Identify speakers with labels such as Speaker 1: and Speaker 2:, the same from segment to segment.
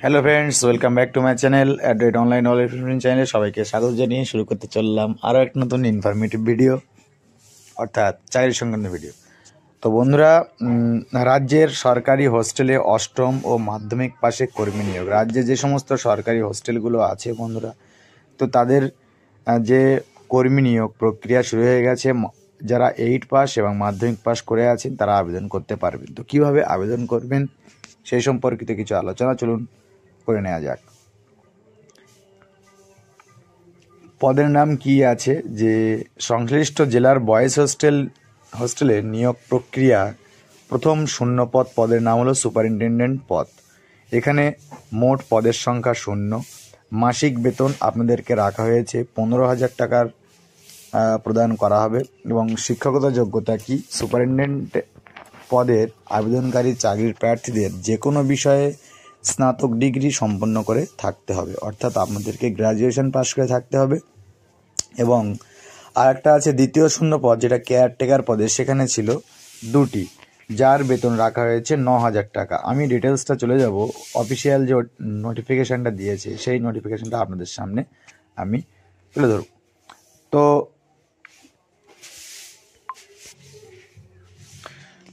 Speaker 1: Hello friends, welcome back to my channel adroit online knowledge information চ্যানেলে সবাইকে স্বাগত জানিয়ে শুরু করতে চললাম আরও এক নতুন ইনফরমেটিভ ভিডিও, অর্থাৎ চাকরি সংক্রান্ত ভিডিও। তো বন্ধুরা, রাজ্যের সরকারি হোস্টেলে অষ্টম ও মাধ্যমিক পাশে কর্মী নিয়োগ। রাজ্যে যে সমস্ত সরকারি হোস্টেলগুলো আছে বন্ধুরা, তো তাদের যে কর্মী নিয়োগ প্রক্রিয়া শুরু হয়ে গেছে। যারা 8 পাস এবং মাধ্যমিক পাস করে আছেন তারা আবেদন করতে পারবেন। তো কীভাবে আবেদন করবেন সেই সম্পর্কিত কিছু আলোচনা চলুন করে নেওয়া যাক। পদের নাম কি আছে, যে সংশ্লিষ্ট জেলার বয়েজ হোস্টেলের নিয়োগ প্রক্রিয়া প্রথম শূন্য পদের নাম হলো সুপারিনটেনডেন্ট পদ। এখানে মোট পদের সংখ্যা 0। মাসিক বেতন আপনাদেরকে রাখা হয়েছে 15,000 টাকার প্রদান করা হবে। এবং শিক্ষকতা যোগ্যতা কি, সুপারিনটেন্ডেন্ট পদের আবেদনকারী চাকরির প্রার্থীদের যে কোনো বিষয়ে স্নাতক ডিগ্রি সম্পন্ন করে থাকতে হবে, অর্থাৎ আপনাদেরকে গ্র্যাজুয়েশন পাস করে থাকতে হবে। এবং আরেকটা আছে দ্বিতীয় শূন্য পদ, যেটা কেয়ারটেকার পদে, সেখানে ছিল 2টি, যার বেতন রাখা হয়েছে 9,000 টাকা। আমি ডিটেলসটা চলে যাব, অফিসিয়াল যে নোটিফিকেশানটা দিয়েছে সেই নোটিফিকেশানটা আপনাদের সামনে আমি তুলে ধরব।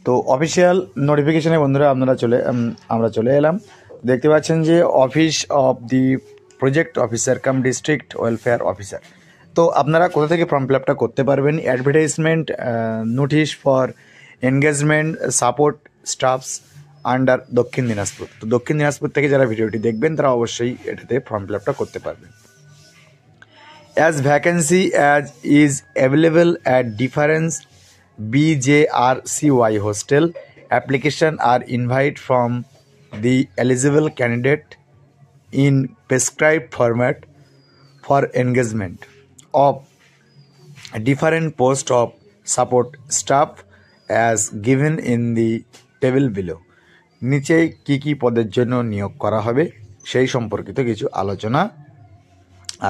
Speaker 1: তো অফিসিয়াল নোটিফিকেশানে বন্ধুরা আমরা চলে এলাম। দেখতে পাচ্ছেন যে office of the project officer come district welfare officer. তো আপনারা কোথা থেকে ফর্ম ফিল আপটা করতে পারবেন? Advertisement notice for engagement support stuffs under দক্ষিণ দিনাজপুর। তো দক্ষিণ দিনাজপুর থেকে যারা ভিডিওটি দেখবেন তারা অবশ্যই এটাতে ফর্ম ফিল আপটা করতে পারবেন। As vacancy as is available at different BJRCY hostel, application are invited from the eligible candidate in prescribed format for engagement of different post of support staff as given in the table below. নিচে কি পদের জন্য নিয়োগ করা হবে সেই সম্পর্কিত কিছু আলোচনা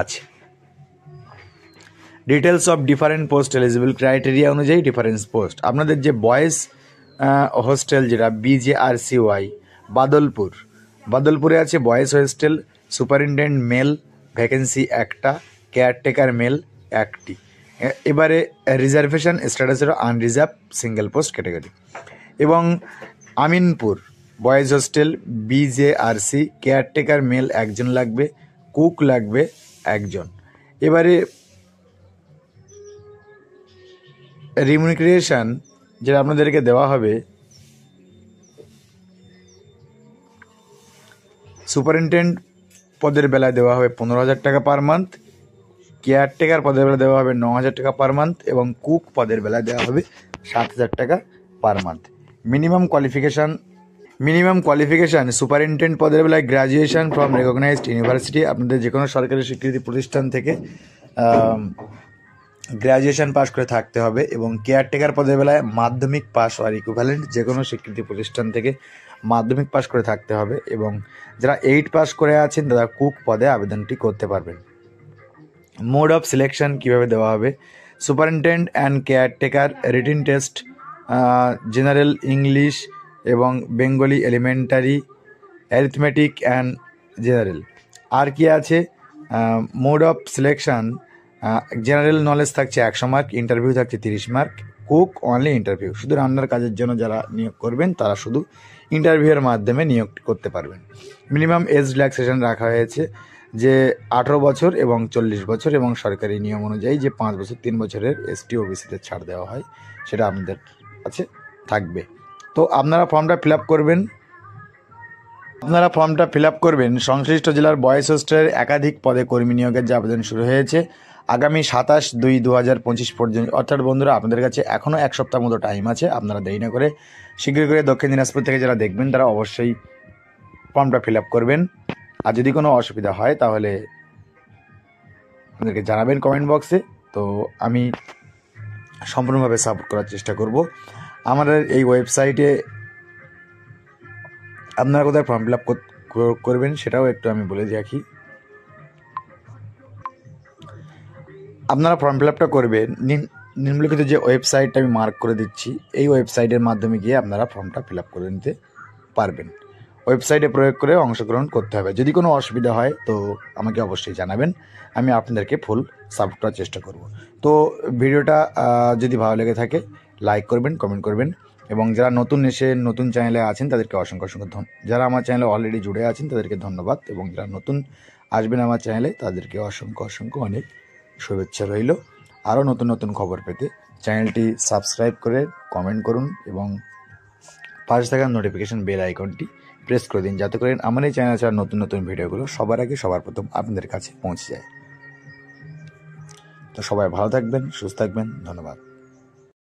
Speaker 1: আছে। Details of different post eligible criteria অনুযায়ী ডিফারেন্স পোস্ট। আপনাদের যে বয়েজ হোস্টেল যেটা BJRCY বাদলপুরে আছে boys hostel, superintendent male vacancy 1টা, কেয়ারটেকার মেল 1টি। এবারে রিজার্ভেশন স্ট্যাটাস হলো আনরিজার্ভ সিঙ্গেল পোস্ট ক্যাটাগরি। এবং Aminpur boys hostel BJRC, caretaker male 1জন লাগবে, কুক লাগবে 1জন। এবারে রিমিউনারেশন যেটা আপনাদেরকে দেওয়া হবে, সুপারিনটেন্ডেন্ট পদের বেলায় দেওয়া হবে 15,000 টাকা পার মান্থ, কেয়ারটেকার পদের বেলায় দেওয়া হবে 9,000 টাকা পার মান্থ, এবং কুক পদের বেলায় দেওয়া হবে 7,000 টাকা per month. Minimum qualification superintendent পদের বেলায় গ্র্যাজুয়েশন ফ্রম রেকগনাইজড ইউনিভার্সিটি, আপনাদের যে কোনো সরকারি স্বীকৃতি প্রতিষ্ঠান থেকে গ্র্যাজুয়েশন পাস করে থাকতে হবে। এবং কেয়ারটেকার পদের বেলায় মাধ্যমিক পাস আর ইকুইভ্যালেন্ট যে কোনো স্বীকৃতি প্রতিষ্ঠান থেকে মাধ্যমিক পাস করে থাকতে হবে। এবং যারা 8 পাস করে আছেন তারা কুক পদে আবেদনটি করতে পারবেন। মোড অফ সিলেকশন কীভাবে দেওয়া হবে, superintendent and caretaker written test, general English এবং Bengali elementary, arithmetic and general. আর কি আছে, mode of selection general knowledge থাকছে 100 মার্ক, ইন্টারভিউ থাকছে 30 মার্ক, কুক অনলি ইন্টারভিউ। শুধু রান্নার কাজের জন্য যারা নিয়োগ করবেন তারা শুধু ইন্টারভিউয়ের মাধ্যমে নিয়োগ করতে পারবেন। মিনিমাম এজ রিল্যাক্সেশন রাখা হয়েছে যে 18 বছর এবং 40 বছর, এবং সরকারি নিয়ম অনুযায়ী যে 5 বছর 3 বছরের ST OBCতে ছাড় দেওয়া হয় সেটা আপনাদের কাছে থাকবে। তো আপনারা ফর্মটা ফিল আপ করবেন। সংশ্লিষ্ট জেলার বয়েজ হোস্টেলের একাধিক পদে কর্মী নিয়োগের যে আবেদন শুরু হয়েছে আগামী 27/2/2025 পর্যন্ত। অর্থাৎ বন্ধুরা, আপনাদের কাছে এখনও 1 সপ্তাহ মতো টাইম আছে। আপনারা দেরি না করে শীঘ্রই করে দক্ষিণ দিনাজপুর থেকে যারা দেখবেন তারা অবশ্যই ফর্মটা ফিল আপ করবেন। আর যদি কোনো অসুবিধা হয় তাহলে আপনাদেরকে জানাবেন কমেন্ট বক্সে। তো আমি সম্পূর্ণভাবে সাপোর্ট করার চেষ্টা করব। আমাদের এই ওয়েবসাইটে আপনারা কোথায় ফর্ম ফিল আপ করবেন সেটাও একটু আমি বলে রাখি। আপনারা ফর্ম ফিল আপটা করবেন নিম্নলিখিত যে ওয়েবসাইটটা আমি মার্ক করে দিচ্ছি, এই ওয়েবসাইটের মাধ্যমে গিয়ে আপনারা ফর্মটা ফিল আপ করে নিতে পারবেন। ওয়েবসাইটে প্রয়োগ করে অংশগ্রহণ করতে হবে। যদি কোনো অসুবিধা হয় তো আমাকে অবশ্যই জানাবেন, আমি আপনাদেরকে ফুল সাপোর্ট করার চেষ্টা করব। তো ভিডিওটা যদি ভালো লেগে থাকে লাইক করবেন, কমেন্ট করবেন, এবং যারা নতুন চ্যানেলে আছেন তাদেরকে অসংখ্য যারা আমার চ্যানেলে অলরেডি জুড়ে আছেন তাদেরকে ধন্যবাদ, এবং যারা নতুন আসবেন আমার চ্যানেলে তাদেরকে অসংখ্য অনেক শুভেচ্ছা রইল। আরও নতুন খবর পেতে চ্যানেলটি সাবস্ক্রাইব করে কমেন্ট করুন এবং পাশে থাকা নোটিফিকেশন বেল আইকনটি প্রেস করে দিন, যাতে করে আমার এই চ্যানেলে ছাড়া নতুন ভিডিওগুলো সবার আগে সবার প্রথম আপনাদের কাছে পৌঁছে যায়। তো সবাই ভালো থাকবেন, সুস্থ থাকবেন, ধন্যবাদ।